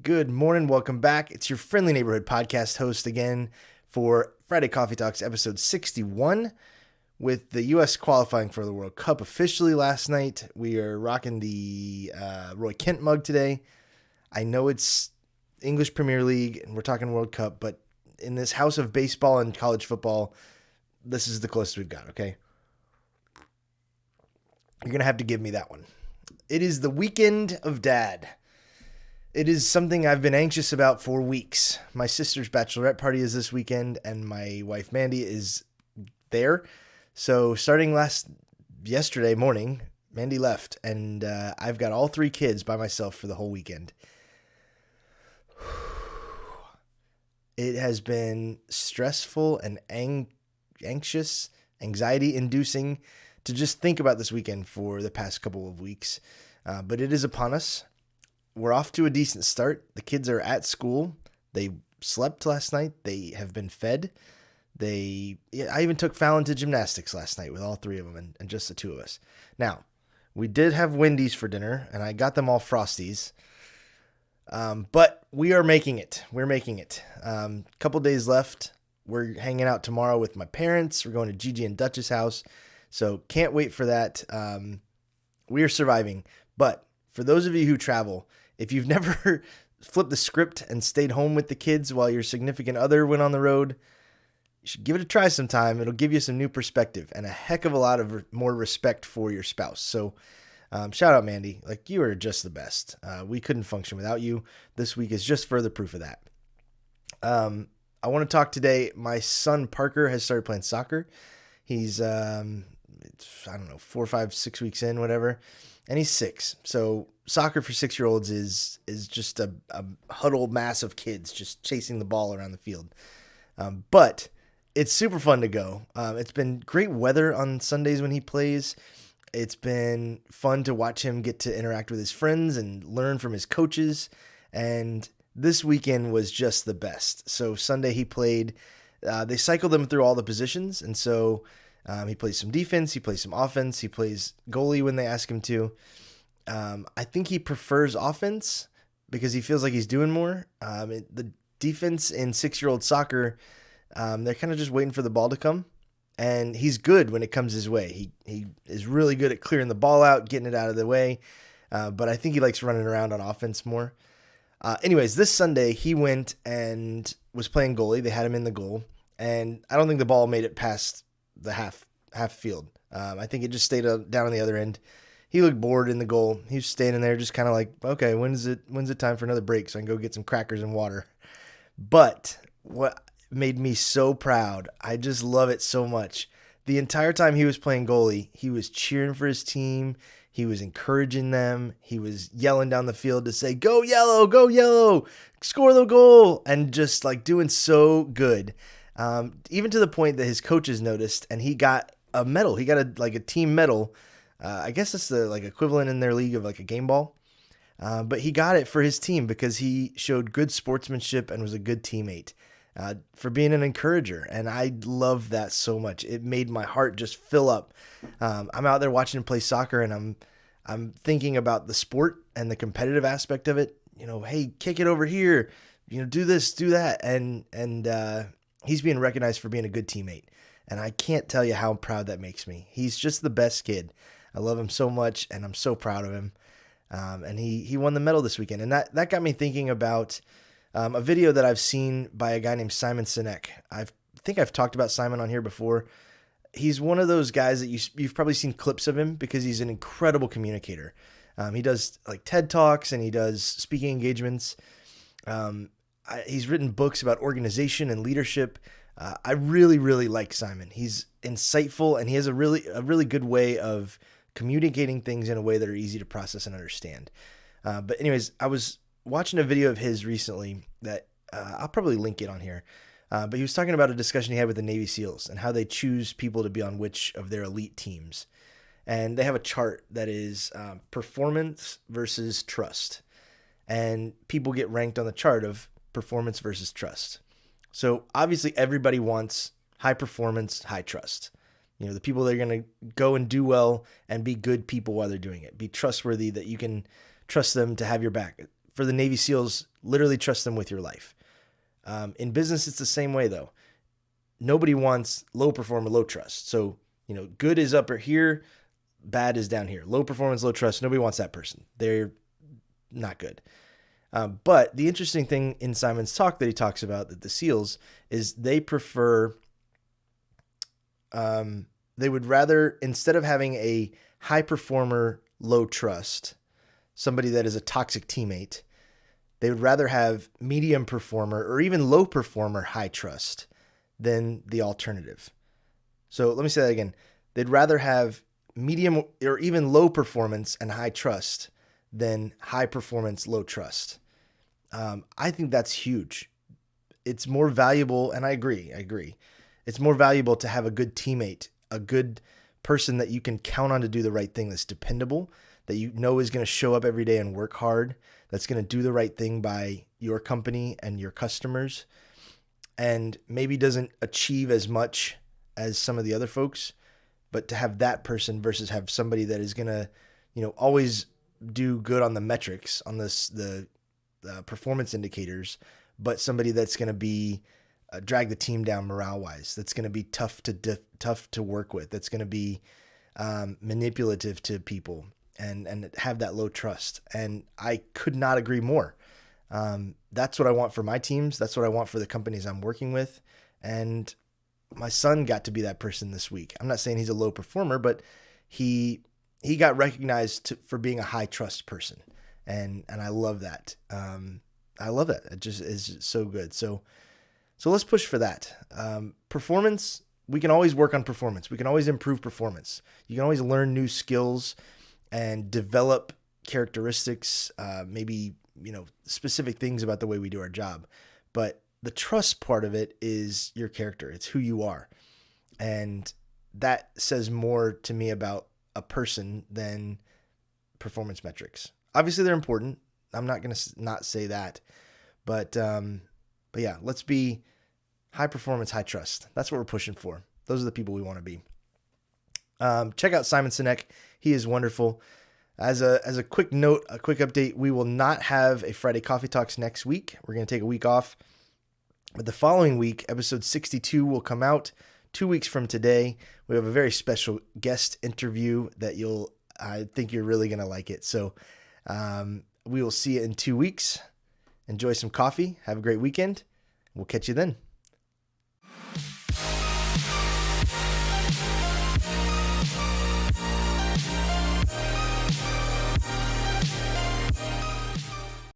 Good morning. Welcome back. It's your friendly neighborhood podcast host again for Friday Coffee Talks episode 61. With the U.S. qualifying for the World Cup officially last night, we are rocking the Roy Kent mug today. I know it's English Premier League and we're talking World Cup, but in this house of baseball and college football, this is the closest we've got, okay? You're going to have to give me that one. It is the weekend of dad. It is something I've been anxious about for weeks. My sister's bachelorette party is this weekend, and my wife Mandy is there. So starting yesterday morning, Mandy left, and I've got all three kids by myself for the whole weekend. It has been stressful and anxious, anxiety-inducing to just think about this weekend for the past couple of weeks. But it is upon us. We're off to a decent start. The kids are at school. They slept last night. They have been fed. I even took Fallon to gymnastics last night with all three of them and just the two of us. Now, we did have Wendy's for dinner, and I got them all Frosties. But we are making it. We're making it. Couple days left. We're hanging out tomorrow with my parents. We're going to Gigi and Dutch's house. So can't wait for that. We are surviving. But for those of you who travel, if you've never flipped the script and stayed home with the kids while your significant other went on the road, you should give it a try sometime. It'll give you some new perspective and a heck of a lot of more respect for your spouse. So shout out, Mandy. Like, you are just the best. We couldn't function without you. This week is just further proof of that. I want to talk today. My son Parker has started playing soccer. He's, 4, 5, 6 weeks in, whatever. And he's 6. So soccer for 6-year-olds is just a huddled mass of kids just chasing the ball around the field. But it's super fun to go. It's been great weather on Sundays when he plays. It's been fun to watch him get to interact with his friends and learn from his coaches. And this weekend was just the best. So Sunday he played. They cycled him through all the positions. And so he plays some defense, he plays some offense, he plays goalie when they ask him to. I think he prefers offense because he feels like he's doing more. The defense in 6-year-old soccer, they're kind of just waiting for the ball to come. And he's good when it comes his way. He is really good at clearing the ball out, getting it out of the way. But I think he likes running around on offense more. Anyways, this Sunday he went and was playing goalie. They had him in the goal. And I don't think the ball made it past the half field. I think it just stayed down on the other end. He looked bored in the goal. He was standing there just kind of like, okay, when's it time for another break so I can go get some crackers and water? But what made me so proud, I just love it so much. The entire time he was playing goalie, he was cheering for his team. He was encouraging them. He was yelling down the field to say, go yellow, score the goal, and just like doing so good. Even to the point that his coaches noticed, and he got a medal. He got a team medal. I guess that's the equivalent in their league of like a game ball. But he got it for his team because he showed good sportsmanship and was a good teammate, for being an encourager. And I love that so much. It made my heart just fill up. I'm out there watching him play soccer, and I'm thinking about the sport and the competitive aspect of it. Hey, kick it over here. Do this, do that, and he's being recognized for being a good teammate. And I can't tell you how proud that makes me. He's just the best kid. I love him so much, and I'm so proud of him. And he won the medal this weekend. And that got me thinking about a video that I've seen by a guy named Simon Sinek. I think I've talked about Simon on here before. He's one of those guys that you've probably seen clips of him because he's an incredible communicator. He does like TED Talks, and he does speaking engagements. He's written books about organization and leadership. I really, really like Simon. He's insightful, and he has a really good way of communicating things in a way that are easy to process and understand. But anyways, I was watching a video of his recently that I'll probably link it on here. But he was talking about a discussion he had with the Navy SEALs and how they choose people to be on which of their elite teams. And they have a chart that is performance versus trust. And people get ranked on the chart of performance versus trust. So obviously everybody wants high performance, high trust. The people that are going to go and do well and be good people while they're doing it. Be trustworthy, that you can trust them to have your back. for the Navy SEALs, literally trust them with your life. In business, it's the same way though. Nobody wants low performer, low trust. So, good is up here, bad is down here. Low performance, low trust. Nobody wants that person. They're not good. But the interesting thing in Simon's talk that he talks about that the SEALs is they prefer, they would rather, instead of having a high performer, low trust, somebody that is a toxic teammate, they would rather have medium performer or even low performer, high trust than the alternative. So let me say that again. They'd rather have medium or even low performance and high trust than high performance, low trust. I think that's huge. It's more valuable, and I agree. It's more valuable to have a good teammate, a good person that you can count on to do the right thing, that's dependable, that you know is going to show up every day and work hard, that's going to do the right thing by your company and your customers, and maybe doesn't achieve as much as some of the other folks, but to have that person versus have somebody that is going to, always do good on the metrics, on the performance indicators, but somebody that's going to be drag the team down morale-wise, that's going to be tough to work with, that's going to be manipulative to people, and have that low trust. And I could not agree more. That's what I want for my teams. That's what I want for the companies I'm working with. And my son got to be that person this week. I'm not saying he's a low performer, but he got recognized for being a high trust person. And I love that. I love that. It just is just so good. So let's push for that. Performance, we can always work on performance. We can always improve performance. You can always learn new skills and develop characteristics, maybe, specific things about the way we do our job. But the trust part of it is your character. It's who you are. And that says more to me about a person than performance metrics. Obviously they're important. I'm not going to not say that, but yeah, let's be high performance, high trust. That's what we're pushing for. Those are the people we want to be. Check out Simon Sinek. He is wonderful. As a quick note, a quick update, we will not have a Friday Coffee Talks next week. We're going to take a week off. But the following week, episode 62 will come out 2 weeks from today. We have a very special guest interview that I think you're really going to like it. So we will see you in 2 weeks. Enjoy some coffee. Have a great weekend. We'll catch you then.